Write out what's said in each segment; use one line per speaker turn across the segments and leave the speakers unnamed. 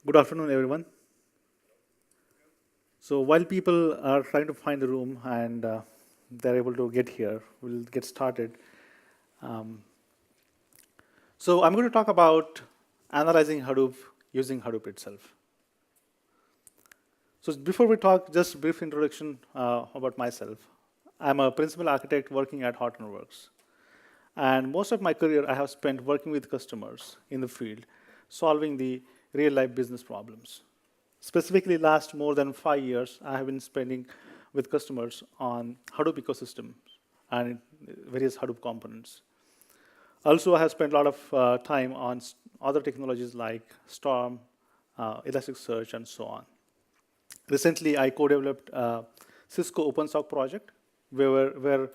Good afternoon, everyone. So while people are trying to find a room and they're able to get here, we'll get started. Um, so I'm going to talk about analyzing Hadoop using Hadoop itself. So before we talk, just a brief introduction about myself. I'm a principal architect working at Hortonworks. And most of my career I have spent working with customers in the field, solving the real-life business problems. Specifically, last more than 5 years, I have been spending with customers on Hadoop ecosystem and various Hadoop components. Also, I have spent a lot of time on other technologies like Storm, Elasticsearch, and so on. Recently, I co-developed a Cisco OpenSOC project where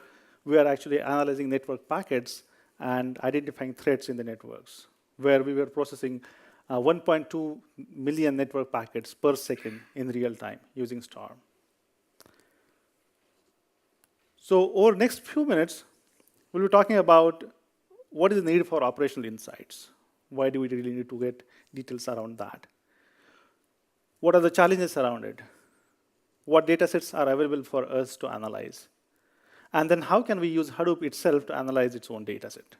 we are actually analyzing network packets and identifying threats in the networks, where we were processing 1.2 million network packets per second in real time using Storm. So over the next few minutes, we'll be talking about what is needed for operational insights. Why do we really need to get details around that? What are the challenges around it? What data sets are available for us to analyze? And then how can we use Hadoop itself to analyze its own data set?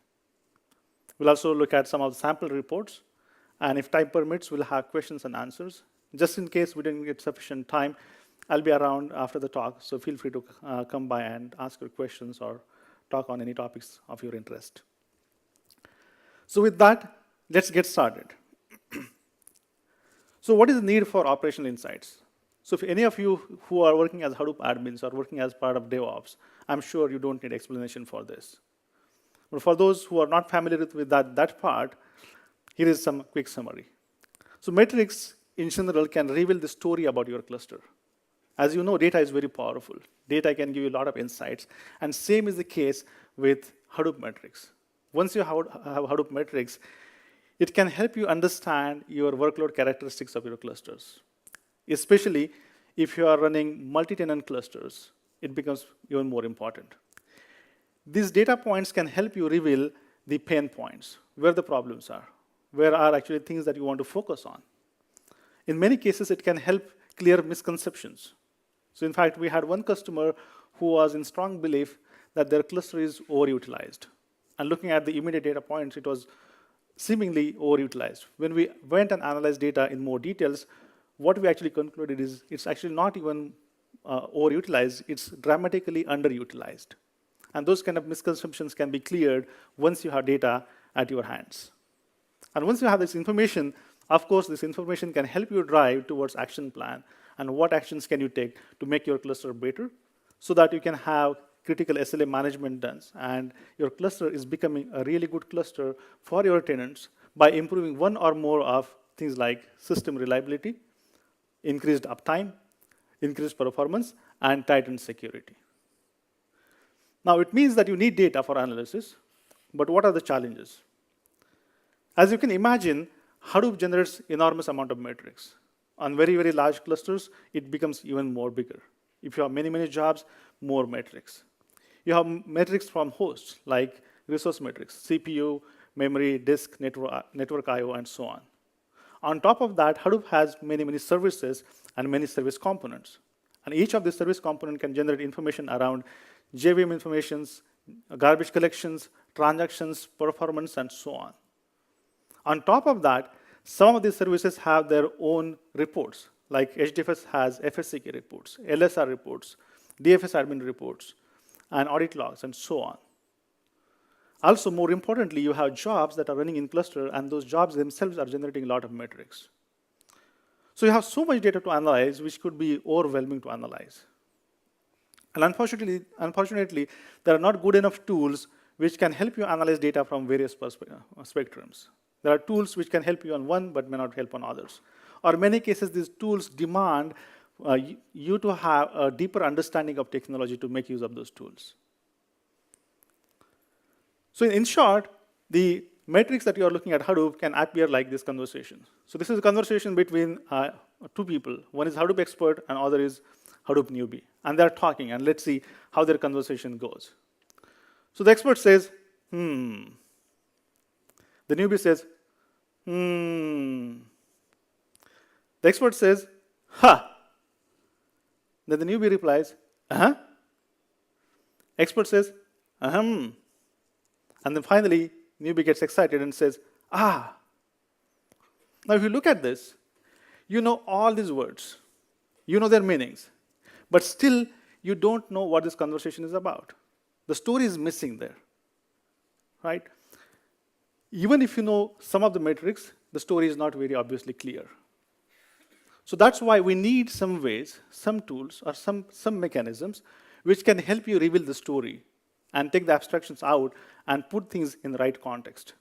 We'll also look at some of the sample reports. And if time permits, we'll have questions and answers. Just in case we didn't get sufficient time, I'll be around after the talk, so feel free to come by and ask your questions or talk on any topics of your interest. So with that, let's get started. So what is the need for operational insights? So if any of you who are working as Hadoop admins or working as part of DevOps, I'm sure you don't need explanation for this. But for those who are not familiar with that part, here is some quick summary. So metrics, in general, can reveal the story about your cluster. As you know, data is very powerful. Data can give you a lot of insights. And same is the case with Hadoop metrics. Once you have Hadoop metrics, it can help you understand your workload characteristics of your clusters. Especially if you are running multi-tenant clusters, it becomes even more important. These data points can help you reveal the pain points, where the problems are, where are actually things that you want to focus on. In many cases, it can help clear misconceptions. So in fact, we had one customer who was in strong belief that their cluster is overutilized. And looking at the immediate data points, it was seemingly overutilized. When we went and analyzed data in more details, what we actually concluded is it's actually not even overutilized, it's dramatically underutilized. And those kind of misconceptions can be cleared once you have data at your hands. And once you have this information, of course, this information can help you drive towards action plan and what actions can you take to make your cluster better so that you can have critical SLA management done and your cluster is becoming a really good cluster for your tenants by improving one or more of things like system reliability, increased uptime, increased performance, and tightened security. Now, it means that you need data for analysis, but what are the challenges? As you can imagine, Hadoop generates enormous amount of metrics. On very, very large clusters, it becomes even more bigger. If you have many, many jobs, more metrics. You have metrics from hosts, like resource metrics, CPU, memory, disk, network I/O, and so on. On top of that, Hadoop has many, many services and many service components. And each of these service components can generate information around JVM informations, garbage collections, transactions, performance, and so on. On top of that, some of these services have their own reports, like HDFS has FSCK reports, LSR reports, DFS admin reports, and audit logs, and so on. Also, more importantly, you have jobs that are running in cluster, and those jobs themselves are generating a lot of metrics. So you have so much data to analyze, which could be overwhelming to analyze. And unfortunately, there are not good enough tools which can help you analyze data from various spectrums. There are tools which can help you on one, but may not help on others. Or in many cases, these tools demand you to have a deeper understanding of technology to make use of those tools. So in short, the metrics that you are looking at Hadoop can appear like this conversation. So this is a conversation between two people. One is Hadoop expert, and other is Hadoop newbie. And they're talking, and let's see how their conversation goes. So the expert says, The newbie says, The expert says, ha. Then the newbie replies, uh-huh. Expert says, ahem. And then finally, newbie gets excited and says, ah. Now, if you look at this, you know all these words. You know their meanings. But still, you don't know what this conversation is about. The story is missing there, right? Even if you know some of the metrics, the story is not very obviously clear. So that's why we need some ways, some tools, or some mechanisms which can help you reveal the story and take the abstractions out and put things in the right context.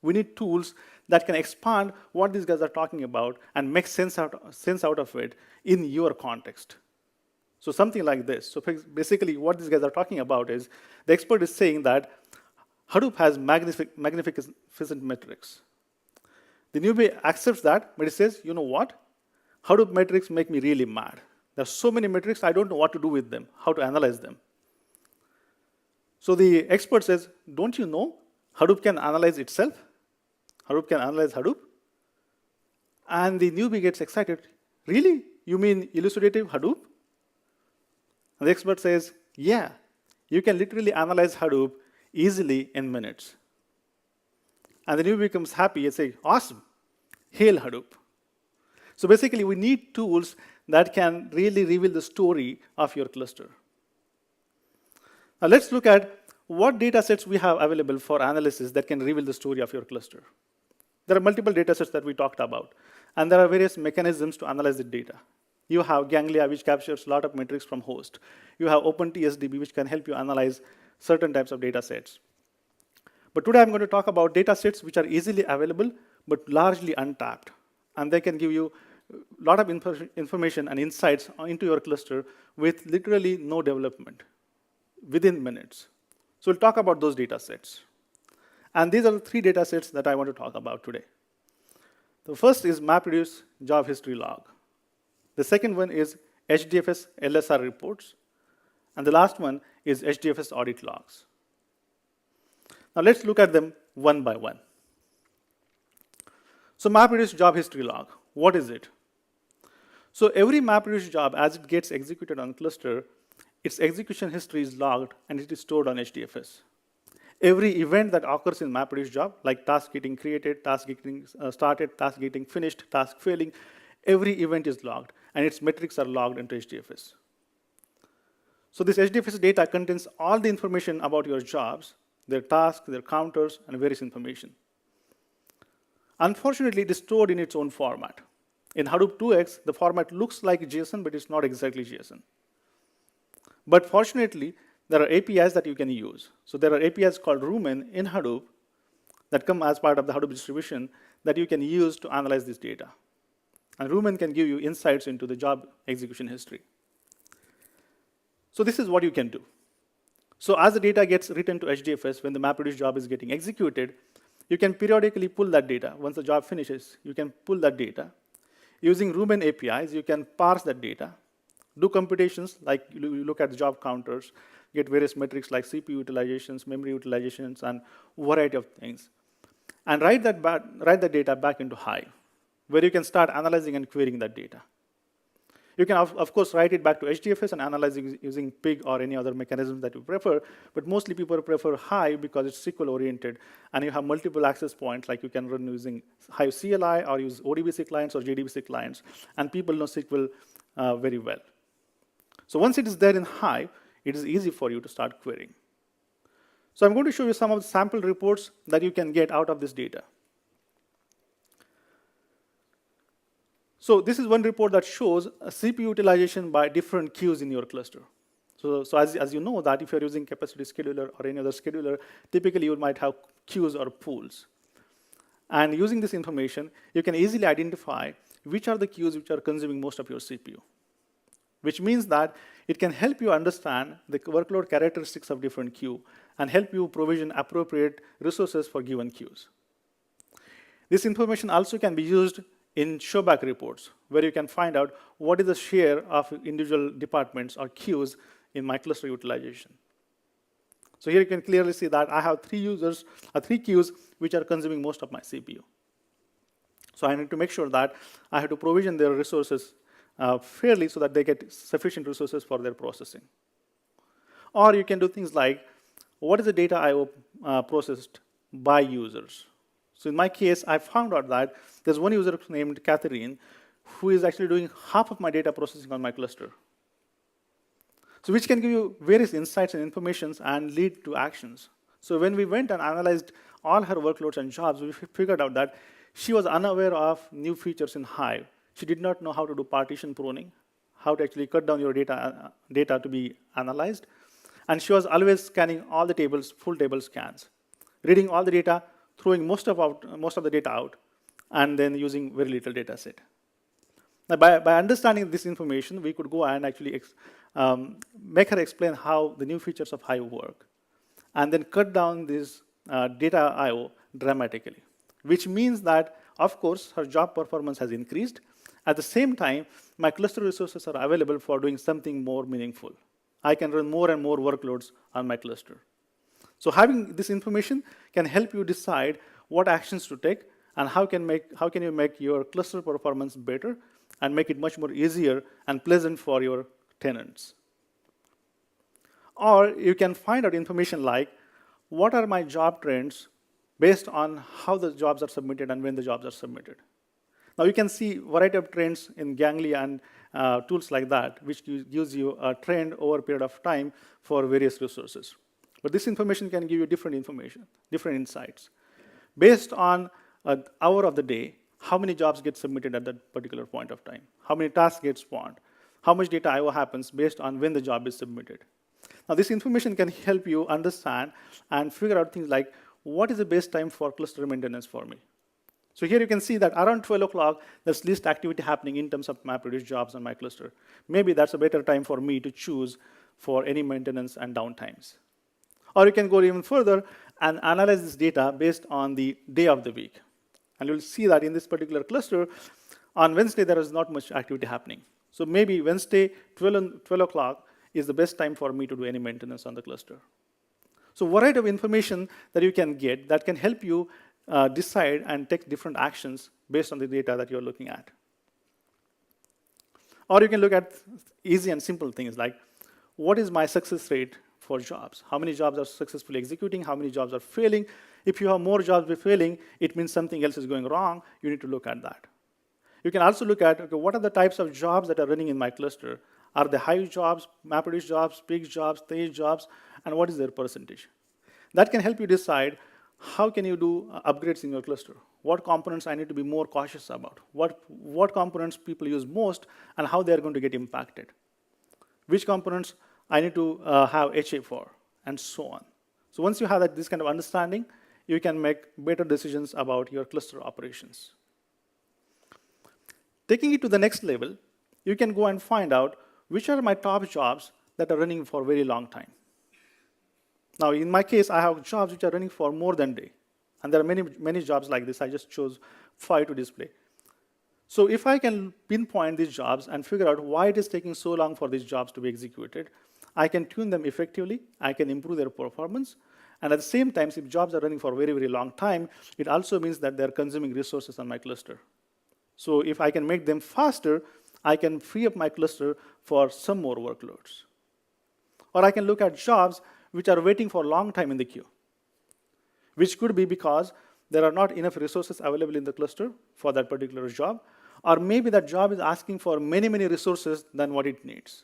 We need tools that can expand what these guys are talking about and make sense out of it in your context. So something like this. So basically what these guys are talking about is, the expert is saying that Hadoop has magnificent metrics. The newbie accepts that, but he says, you know what? Hadoop metrics make me really mad. There are so many metrics, I don't know what to do with them, how to analyze them. So the expert says, don't you know Hadoop can analyze itself? Hadoop can analyze Hadoop? And the newbie gets excited. Really? You mean elucidative Hadoop? And the expert says, yeah, you can literally analyze Hadoop easily in minutes. And the newbie becomes happy and says, awesome, hail Hadoop. So basically, we need tools that can really reveal the story of your cluster. Now let's look at what data sets we have available for analysis that can reveal the story of your cluster. There are multiple data sets that we talked about, and there are various mechanisms to analyze the data. You have Ganglia, which captures a lot of metrics from host. You have OpenTSDB, which can help you analyze certain types of data sets. But today I'm going to talk about data sets which are easily available, but largely untapped. And they can give you a lot of information and insights into your cluster with literally no development, within minutes. So we'll talk about those data sets. And these are the 3 data sets that I want to talk about today. The first is MapReduce job history log. The second one is HDFS LSR reports. And the last one is HDFS audit logs. Now let's look at them one by one. So MapReduce job history log, what is it? So every MapReduce job, as it gets executed on cluster, its execution history is logged and it is stored on HDFS. Every event that occurs in MapReduce job, like task getting created, task getting started, task getting finished, task failing, every event is logged, and its metrics are logged into HDFS. So this HDFS data contains all the information about your jobs, their tasks, their counters, and various information. Unfortunately, it is stored in its own format. In Hadoop 2x, the format looks like JSON, but it's not exactly JSON. But fortunately, there are APIs that you can use. So there are APIs called Rumen in Hadoop that come as part of the Hadoop distribution that you can use to analyze this data. And Rumen can give you insights into the job execution history. So this is what you can do. So as the data gets written to HDFS, when the MapReduce job is getting executed, you can periodically pull that data. Once the job finishes, you can pull that data. Using Rumen APIs, you can parse that data, do computations, like you look at the job counters, get various metrics like CPU utilizations, memory utilizations, and a variety of things. And write the data back into Hive, where you can start analyzing and querying that data. You can, of course, write it back to HDFS and analyze it using Pig or any other mechanism that you prefer, but mostly people prefer Hive because it's SQL-oriented, and you have multiple access points, like you can run using Hive CLI or use ODBC clients or JDBC clients, and people know SQL very well. So once it is there in Hive, it is easy for you to start querying. So I'm going to show you some of the sample reports that you can get out of this data. So this is one report that shows a CPU utilization by different queues in your cluster. So as you know that if you're using capacity scheduler or any other scheduler, typically you might have queues or pools. And using this information, you can easily identify which are the queues which are consuming most of your CPU, which means that it can help you understand the workload characteristics of different queue and help you provision appropriate resources for given queues. This information also can be used in showback reports, where you can find out what is the share of individual departments or queues in my cluster utilization. So here you can clearly see that I have 3 queues which are consuming most of my CPU. So I need to make sure that I have to provision their resources fairly so that they get sufficient resources for their processing. Or you can do things like, what is the data I/O processed by users? So in my case, I found out that there's one user named Catherine who is actually doing half of my data processing on my cluster. So which can give you various insights and information and lead to actions. So when we went and analyzed all her workloads and jobs, we figured out that she was unaware of new features in Hive. She did not know how to do partition pruning, how to actually cut down your data to be analyzed. And she was always scanning all the tables, full table scans, reading all the data, throwing most of the data out, and then using very little data set. Now, by understanding this information, we could go and actually make her explain how the new features of Hive work, and then cut down this data I/O dramatically, which means that, of course, her job performance has increased. At the same time, my cluster resources are available for doing something more meaningful. I can run more and more workloads on my cluster. So having this information can help you decide what actions to take and how can you make your cluster performance better and make it much more easier and pleasant for your tenants. Or you can find out information like, what are my job trends based on how the jobs are submitted and when the jobs are submitted. Now you can see a variety of trends in Ganglia and tools like that, which gives you a trend over a period of time for various resources. But this information can give you different information, different insights. Based on an hour of the day, how many jobs get submitted at that particular point of time? How many tasks get spawned? How much data I/O happens based on when the job is submitted? Now this information can help you understand and figure out things like, what is the best time for cluster maintenance for me? So here you can see that around 12 o'clock, there's least activity happening in terms of MapReduce jobs on my cluster. Maybe that's a better time for me to choose for any maintenance and downtimes. Or you can go even further and analyze this data based on the day of the week. And you'll see that in this particular cluster, on Wednesday, there is not much activity happening. So maybe Wednesday, 12 o'clock is the best time for me to do any maintenance on the cluster. So a variety of information that you can get that can help you decide and take different actions based on the data that you're looking at. Or you can look at easy and simple things like, what is my success rate for jobs? How many jobs are successfully executing? How many jobs are failing? If you have more jobs failing, it means something else is going wrong. You need to look at that. You can also look at, okay, what are the types of jobs that are running in my cluster? Are they Hive jobs, MapReduce jobs, Pix jobs, Tej jobs, and what is their percentage? That can help you decide how can you do upgrades in your cluster? What components I need to be more cautious about? What components people use most and how they're going to get impacted? Which components I need to have HA for, and so on. So once you have this kind of understanding, you can make better decisions about your cluster operations. Taking it to the next level, you can go and find out which are my top jobs that are running for a very long time. Now, in my case, I have jobs which are running for more than a day. And there are many jobs like this. I just chose 5 to display. So if I can pinpoint these jobs and figure out why it is taking so long for these jobs to be executed, I can tune them effectively. I can improve their performance. And at the same time, if jobs are running for a very, very long time, it also means that they're consuming resources on my cluster. So if I can make them faster, I can free up my cluster for some more workloads. Or I can look at jobs which are waiting for a long time in the queue, which could be because there are not enough resources available in the cluster for that particular job, or maybe that job is asking for many, many resources than what it needs.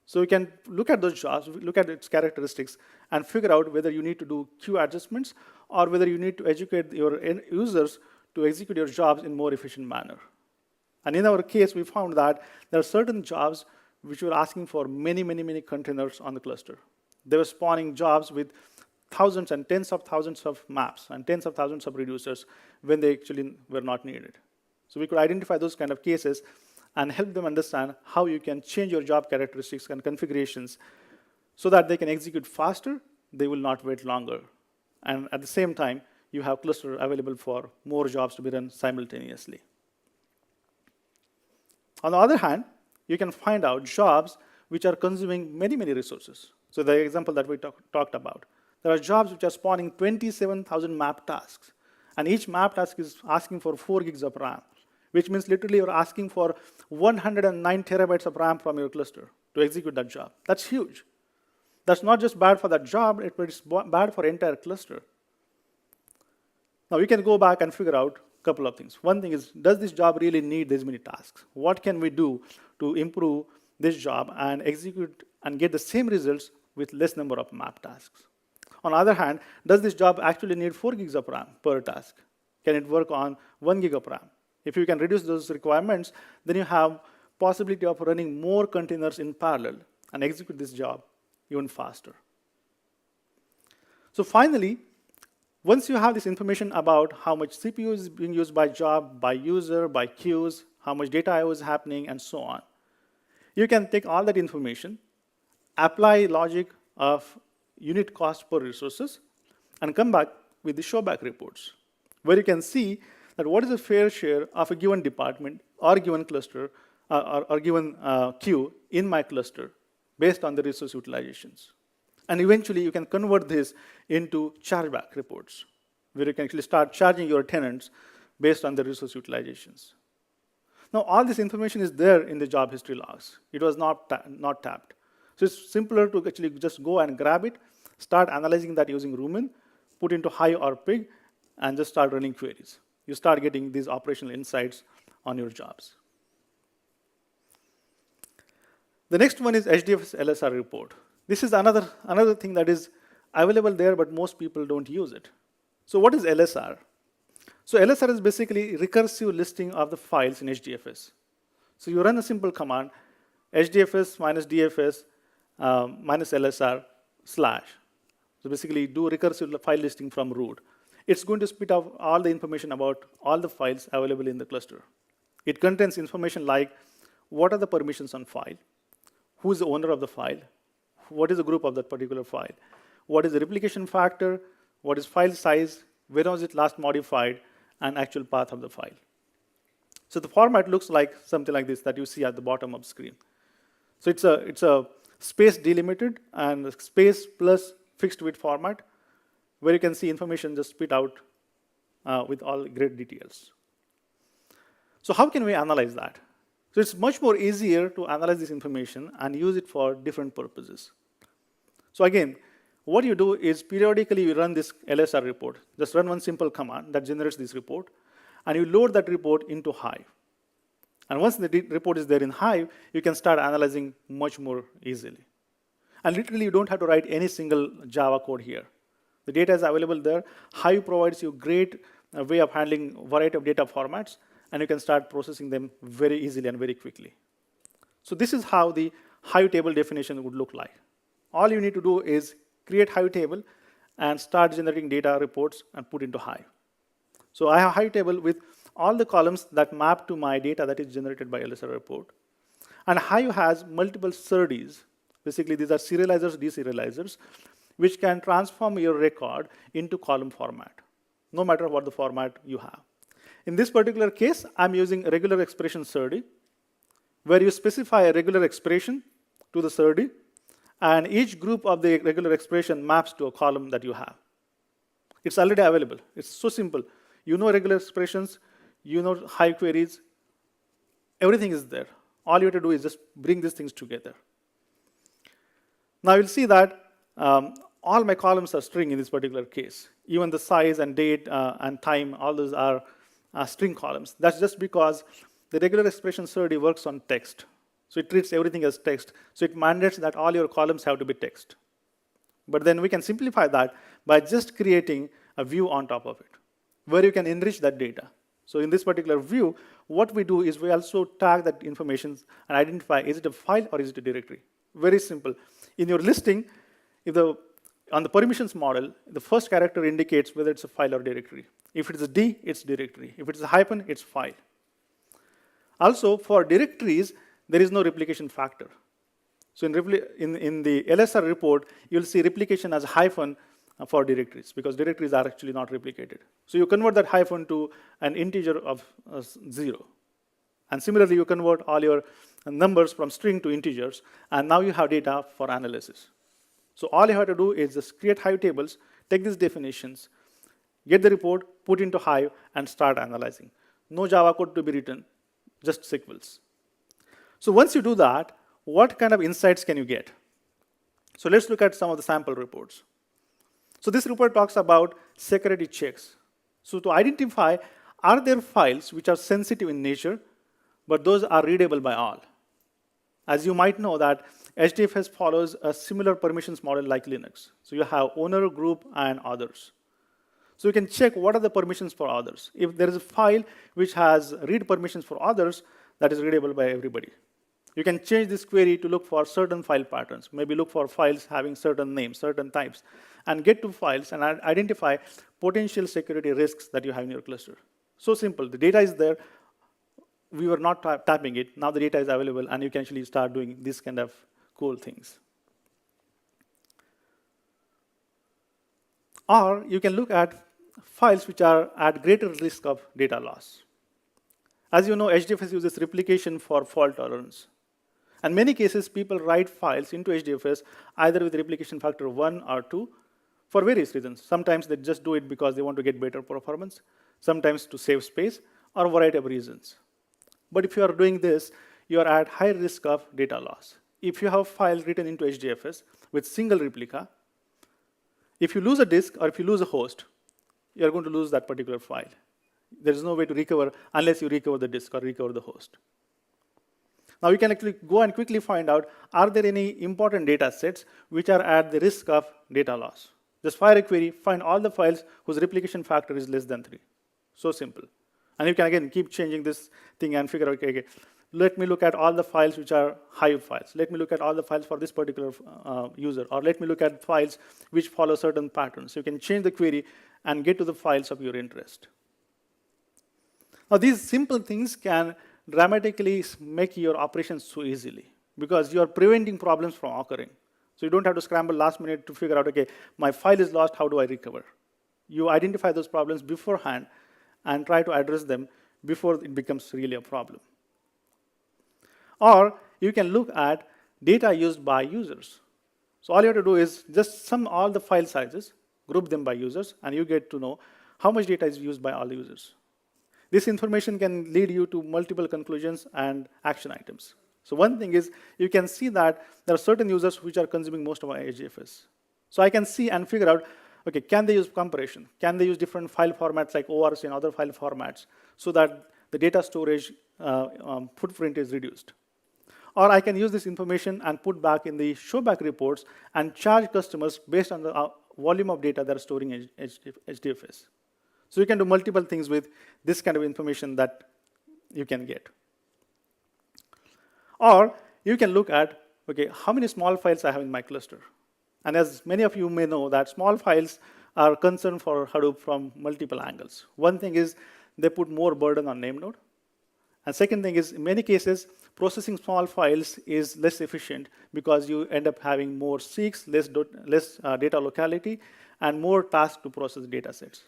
So you can look at those jobs, look at its characteristics, and figure out whether you need to do queue adjustments or whether you need to educate your end users to execute your jobs in a more efficient manner. And in our case, we found that there are certain jobs which were asking for many, many, many containers on the cluster. They were spawning jobs with thousands and tens of thousands of maps and tens of thousands of reducers when they actually were not needed. So we could identify those kind of cases and help them understand how you can change your job characteristics and configurations so that they can execute faster, they will not wait longer. And at the same time, you have cluster available for more jobs to be run simultaneously. On the other hand, you can find out jobs which are consuming many, many resources. So the example that we talked about, there are jobs which are spawning 27,000 map tasks. And each map task is asking for 4 gigs of RAM, which means literally you're asking for 109 terabytes of RAM from your cluster to execute that job. That's huge. That's not just bad for that job, it's bad for entire cluster. Now we can go back and figure out a couple of things. One thing is, does this job really need this many tasks? What can we do to improve this job and execute and get the same results with less number of map tasks? On the other hand, does this job actually need 4 gigs of RAM per task? Can it work on 1 gig of RAM? If you can reduce those requirements, then you have possibility of running more containers in parallel and execute this job even faster. So finally, once you have this information about how much CPU is being used by job, by user, by queues, how much data I/O is happening, and so on, you can take all that information, apply logic of unit cost per resources, and come back with the showback reports, where you can see that what is the fair share of a given department or given cluster or given queue in my cluster based on the resource utilizations. And eventually, you can convert this into chargeback reports, where you can actually start charging your tenants based on the resource utilizations. Now, all this information is there in the job history logs. It was not tapped. So it's simpler to actually just go and grab it, start analyzing that using Rumin, put into Hive or Pig, and just start running queries. You start getting these operational insights on your jobs. The next one is HDFS LSR report. This is another thing that is available there, but most people don't use it. So what is LSR? So LSR is basically recursive listing of the files in HDFS. So you run a simple command, HDFS minus DFS minus LSR /. So basically do recursive file listing from root. It's going to spit out all the information about all the files available in the cluster. It contains information like what are the permissions on file, who is the owner of the file, what is the group of that particular file, what is the replication factor, what is file size, when was it last modified, and actual path of the file. So the format looks like something like this that you see at the bottom of the screen. So it's a space delimited and space plus fixed width format, where you can see information just spit out with all great details. So how can we analyze that? So it's much more easier to analyze this information and use it for different purposes. So again, what you do is periodically you run this LSR report. Just run one simple command that generates this report, and you load that report into Hive. And once the report is there in Hive, you can start analyzing much more easily. And literally, you don't have to write any single Java code here. The data is available there. Hive provides you a great way of handling a variety of data formats, and you can start processing them very easily and very quickly. So this is how the Hive table definition would look like. All you need to do is create Hive table and start generating data reports and put into Hive. So I have Hive table with all the columns that map to my data that is generated by LSR report. And Hive has multiple SERDES. Basically, these are serializers, deserializers, which can transform your record into column format, no matter what the format you have. In this particular case, I'm using a regular expression SERDE, where you specify a regular expression to the SERDE, and each group of the regular expression maps to a column that you have. It's already available. It's so simple. You know regular expressions, you know Hive queries, everything is there. All you have to do is just bring these things together. Now you'll see that all my columns are string in this particular case. Even the size and date and time, all those are string columns. That's just because the regular expression SERDE works on text. So it treats everything as text. So it mandates that all your columns have to be text. But then we can simplify that by just creating a view on top of it, where you can enrich that data. So in this particular view, what we do is we also tag that information and identify, is it a file or is it a directory? Very simple. In your listing, on the permissions model, the first character indicates whether it's a file or directory. If it's a D, it's directory. If it's a hyphen, it's file. Also, for directories, there is no replication factor. So in the LSR report, you'll see replication as hyphen for directories, because directories are actually not replicated. So you convert that hyphen to an integer of 0. And similarly, you convert all your numbers from string to integers, and now you have data for analysis. So all you have to do is just create Hive tables, take these definitions, get the report, put into Hive, and start analyzing. No Java code to be written, just SQLs. So once you do that, what kind of insights can you get? So let's look at some of the sample reports. So this report talks about security checks. So to identify, are there files which are sensitive in nature, but those are readable by all? As you might know that HDFS follows a similar permissions model like Linux. So you have owner, group, and others. So you can check what are the permissions for others. If there is a file which has read permissions for others, that is readable by everybody. You can change this query to look for certain file patterns, maybe look for files having certain names, certain types, and get to files and identify potential security risks that you have in your cluster. So simple, the data is there, we were not tapping it, now the data is available, and you can actually start doing this kind of cool things. Or you can look at files which are at greater risk of data loss. As you know, HDFS uses replication for fault tolerance. In many cases, people write files into HDFS either with replication factor 1 or 2 for various reasons. Sometimes they just do it because they want to get better performance, sometimes to save space, or a variety of reasons. But if you are doing this, you are at high risk of data loss. If you have files written into HDFS with single replica, if you lose a disk or if you lose a host, you're going to lose that particular file. There is no way to recover unless you recover the disk or recover the host. Now you can actually go and quickly find out, are there any important data sets which are at the risk of data loss? Just fire a query, find all the files whose replication factor is less than 3. So simple. And you can again keep changing this thing and figure out, okay, let me look at all the files which are Hive files. Let me look at all the files for this particular user. Or let me look at files which follow certain patterns. So you can change the query and get to the files of your interest. Now these simple things can dramatically make your operations so easily because you are preventing problems from occurring. So you don't have to scramble last minute to figure out, okay, my file is lost, how do I recover? You identify those problems beforehand and try to address them before it becomes really a problem. Or you can look at data used by users. So all you have to do is just sum all the file sizes, group them by users, and you get to know how much data is used by all the users. This information can lead you to multiple conclusions and action items. So one thing is, you can see that there are certain users which are consuming most of my HDFS. So I can see and figure out, okay, can they use compression? Can they use different file formats like ORC and other file formats so that the data storage footprint is reduced? Or I can use this information and put back in the showback reports and charge customers based on the volume of data they're storing in HDFS. So you can do multiple things with this kind of information that you can get. Or you can look at, okay, how many small files I have in my cluster. And as many of you may know, that small files are a concern for Hadoop from multiple angles. One thing is they put more burden on name node. And second thing is, in many cases, processing small files is less efficient because you end up having more seeks, less data locality, and more tasks to process data sets.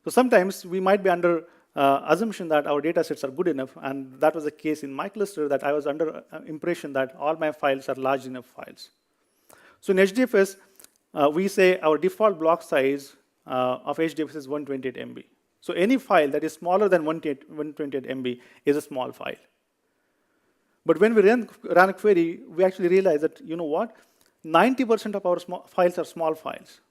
So sometimes we might be under assumption that our data sets are good enough, and that was the case in my cluster, that I was under impression that all my files are large enough files. So in HDFS, we say our default block size of HDFS is 128 MB. So any file that is smaller than 128 MB is a small file. But when we ran a query, we actually realized that, you know what, 90% of our files are small files,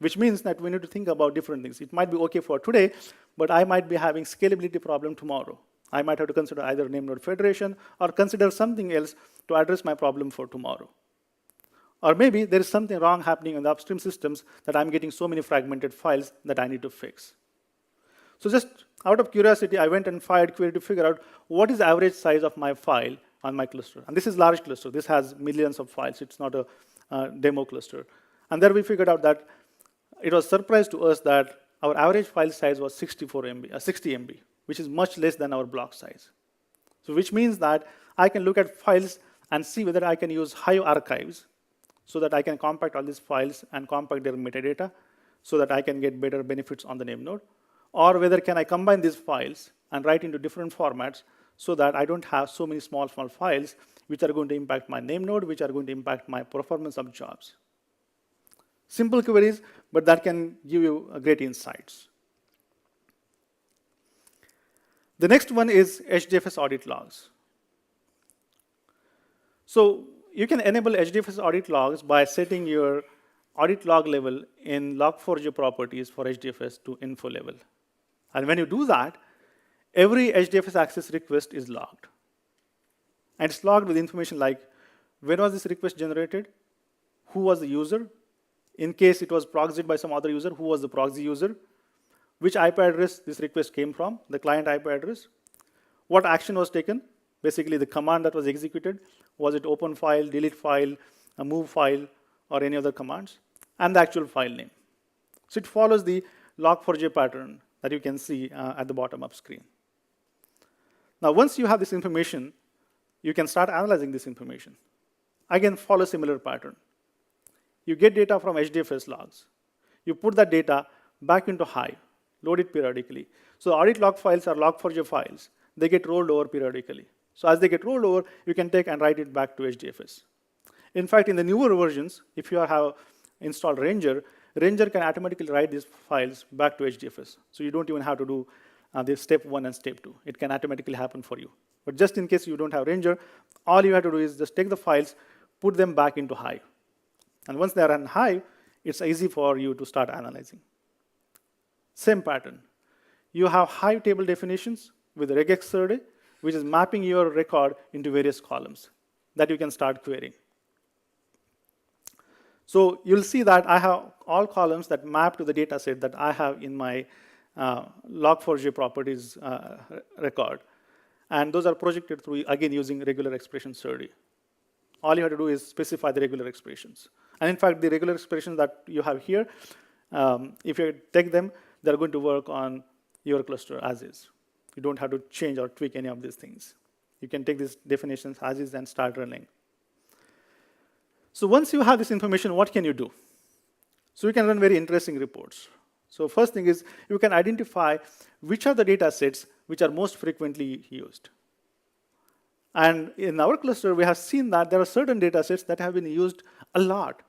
which means that we need to think about different things. It might be okay for today, but I might be having scalability problem tomorrow. I might have to consider either name node federation or consider something else to address my problem for tomorrow. Or maybe there is something wrong happening in the upstream systems that I'm getting so many fragmented files that I need to fix. So just out of curiosity, I went and fired query to figure out what is the average size of my file on my cluster. And this is large cluster. This has millions of files. It's not a demo cluster. And there we figured out that it was a surprise to us that our average file size was 60 MB, which is much less than our block size. So which means that I can look at files and see whether I can use Hive archives so that I can compact all these files and compact their metadata so that I can get better benefits on the name node. Or whether can I combine these files and write into different formats so that I don't have so many small files which are going to impact my name node, which are going to impact my performance of jobs. Simple queries, but that can give you great insights. The next one is HDFS audit logs. So you can enable HDFS audit logs by setting your audit log level in Log4j properties for HDFS to info level. And when you do that, every HDFS access request is logged. And it's logged with information like, when was this request generated? Who was the user? In case it was proxied by some other user, who was the proxy user? Which IP address this request came from, the client IP address? What action was taken? Basically, the command that was executed. Was it open file, delete file, a move file, or any other commands? And the actual file name. So it follows the Log4j pattern that you can see at the bottom of screen. Now, once you have this information, you can start analyzing this information. Again, follow a similar pattern. You get data from HDFS logs. You put that data back into Hive, load it periodically. So audit log files are Log4j files. They get rolled over periodically. So as they get rolled over, you can take and write it back to HDFS. In fact, in the newer versions, if you have installed Ranger, Ranger can automatically write these files back to HDFS. So you don't even have to do this step 1 and step 2. It can automatically happen for you. But just in case you don't have Ranger, all you have to do is just take the files, put them back into Hive. And once they are in Hive, it's easy for you to start analyzing. Same pattern. You have Hive table definitions with regex survey, which is mapping your record into various columns that you can start querying. So you'll see that I have all columns that map to the data set that I have in my Log4j properties record. And those are projected through, again, using regular expression survey. All you have to do is specify the regular expressions. And in fact, the regular expressions that you have here, if you take them, they're going to work on your cluster as is. You don't have to change or tweak any of these things. You can take these definitions as is and start running. So once you have this information, what can you do? So you can run very interesting reports. So first thing is, you can identify which are the data sets which are most frequently used. And in our cluster, we have seen that there are certain data sets that have been used a lot.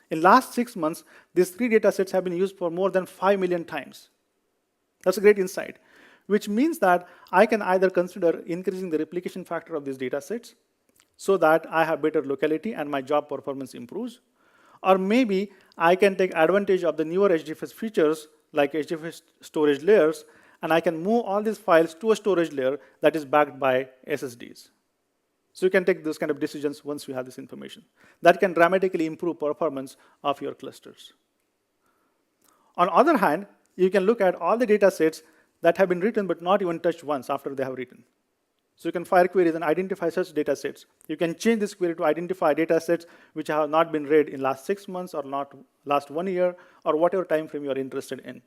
In last 6 months, these 3 data sets have been used for more than 5 million times. That's a great insight, which means that I can either consider increasing the replication factor of these data sets so that I have better locality and my job performance improves. Or maybe I can take advantage of the newer HDFS features like HDFS storage layers, and I can move all these files to a storage layer that is backed by SSDs. So you can take those kind of decisions once you have this information. That can dramatically improve performance of your clusters. On the other hand, you can look at all the data sets that have been written but not even touched once after they have written. So you can fire queries and identify such data sets. You can change this query to identify data sets which have not been read in last 6 months or not last 1 year or whatever time frame you are interested in.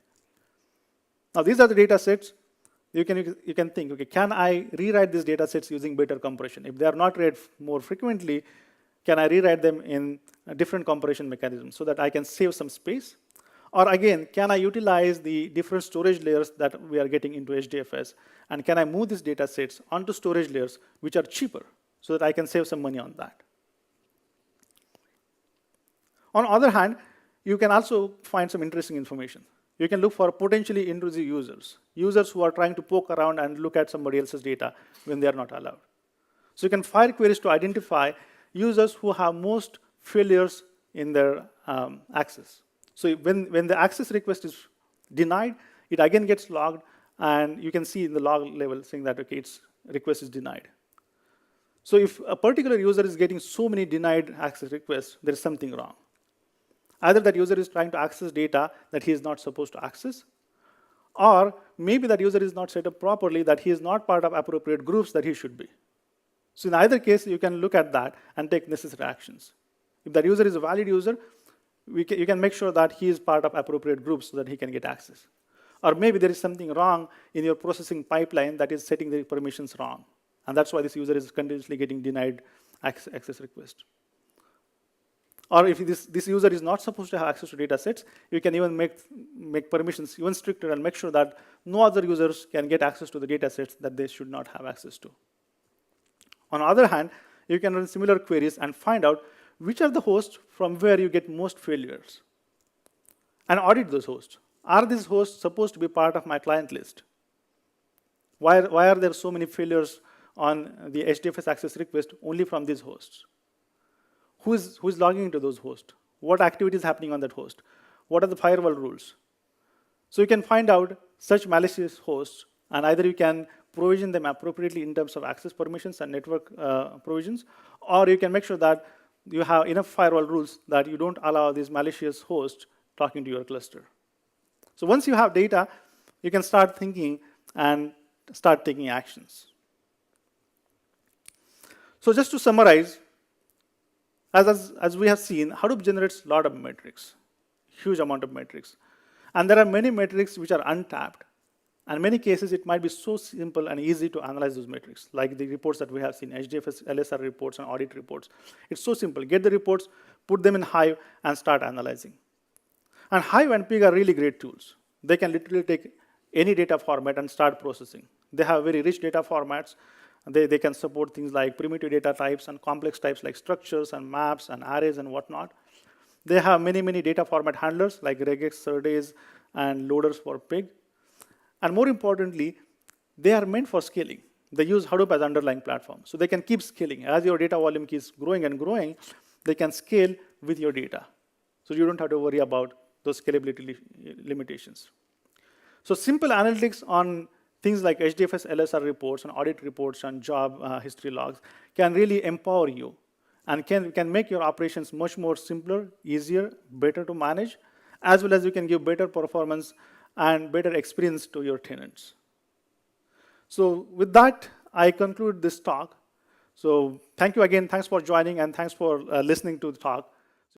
Now these are the data sets. You can think, okay, can I rewrite these data sets using better compression? If they are not read more frequently, can I rewrite them in a different compression mechanism so that I can save some space? Or again, can I utilize the different storage layers that we are getting into HDFS? And can I move these data sets onto storage layers which are cheaper so that I can save some money on that? On the other hand, you can also find some interesting information. You can look for potentially intrusive users, users who are trying to poke around and look at somebody else's data when they are not allowed. So you can fire queries to identify users who have most failures in their access. So when the access request is denied, it again gets logged, and you can see in the log level saying that, okay, its request is denied. So if a particular user is getting so many denied access requests, there is something wrong. Either that user is trying to access data that he is not supposed to access, or maybe that user is not set up properly, that he is not part of appropriate groups that he should be. So in either case, you can look at that and take necessary actions. If that user is a valid user, you can make sure that he is part of appropriate groups so that he can get access. Or maybe there is something wrong in your processing pipeline that is setting the permissions wrong. And that's why this user is continuously getting denied access request. Or if this user is not supposed to have access to data sets, you can even make permissions even stricter and make sure that no other users can get access to the data sets that they should not have access to. On the other hand, you can run similar queries and find out which are the hosts from where you get most failures. and audit those hosts. Are these hosts supposed to be part of my client list? Why are there so many failures on the HDFS access request only from these hosts? Who is logging into those hosts? What activity is happening on that host? What are the firewall rules? So you can find out such malicious hosts, and either you can provision them appropriately in terms of access permissions and network provisions, or you can make sure that you have enough firewall rules that you don't allow these malicious hosts talking to your cluster. So once you have data, you can start thinking and start taking actions. So just to summarize, as we have seen, Hadoop generates a lot of metrics, huge amount of metrics. And there are many metrics which are untapped. And in many cases, it might be so simple and easy to analyze those metrics, like the reports that we have seen, HDFS, LSR reports, and audit reports. It's so simple. Get the reports, put them in Hive, and start analyzing. And Hive and Pig are really great tools. They can literally take any data format and start processing. They have very rich data formats. They can support things like primitive data types and complex types like structures and maps and arrays and whatnot. They have many data format handlers like regex, surdays, and loaders for Pig. And more importantly, they are meant for scaling. They use Hadoop as underlying platform. So they can keep scaling. As your data volume keeps growing and growing, they can scale with your data. So you don't have to worry about those scalability limitations. So simple analytics on things like HDFS LSR reports and audit reports and job history logs can really empower you and can make your operations much more simpler, easier, better to manage, as well as you can give better performance and better experience to your tenants. So with that, I conclude this talk. So thank you again. Thanks for joining, and thanks for listening to the talk.